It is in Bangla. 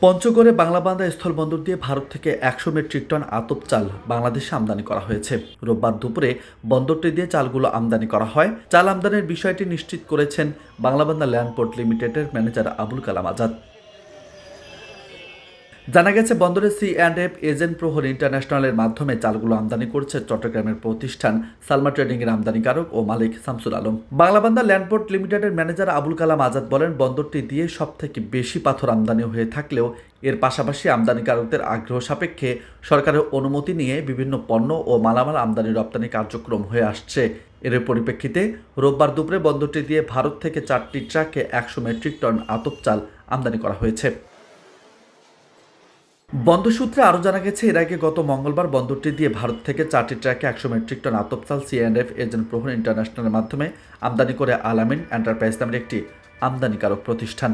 পঞ্চগড়ে বাংলাবান্ধা স্থলবন্দর দিয়ে ভারত থেকে ১০০ মেট্রিক টন আতপ চাল বাংলাদেশে আমদানি করা হয়েছে। রোববার দুপুরে বন্দরটি দিয়ে চালগুলো আমদানি করা হয়। চাল আমদানির বিষয়টি নিশ্চিত করেছেন বাংলাবান্ধা ল্যান্ডপোর্ট লিমিটেডের ম্যানেজার আবুল কালাম আজাদ। জানা গেছে, বন্দরের C&F এজেন্ট প্রহর ইন্টারন্যাশনালের মাধ্যমে চালগুলো আমদানি করছে চট্টগ্রামের প্রতিষ্ঠান সালমা ট্রেডিংয়ের আমদানিকারক ও মালিক শামসুল আলম। বাংলাবান্ধা ল্যান্ডপোর্ট লিমিটেডের ম্যানেজার আবুল কালাম আজাদ বলেন, বন্দরটি দিয়ে সবথেকে বেশি পাথর আমদানি হয়ে থাকলেও এর পাশাপাশি আমদানিকারকদের আগ্রহ সাপেক্ষে সরকারের অনুমতি নিয়ে বিভিন্ন পণ্য ও মালামাল আমদানি রপ্তানি কার্যক্রম হয়ে আসছে। এর পরিপ্রেক্ষিতে রোববার দুপুরে বন্দরটি দিয়ে ভারত থেকে 4টি ট্রাকে ১০০ মেট্রিক টন আতপ চাল আমদানি করা হয়েছে। বন্দর সূত্রে আরও জানা গেছে, এর আগে গত মঙ্গলবার বন্দরটি দিয়ে ভারত থেকে 4টি ট্রাকে ১০০ মেট্রিক টন আতপ চাল C&F এজেন্ট প্রহর ইন্টারন্যাশনালের মাধ্যমে আমদানি করে আল আমিন এন্টারপ্রাইজ নামের একটি আমদানিকারক প্রতিষ্ঠান।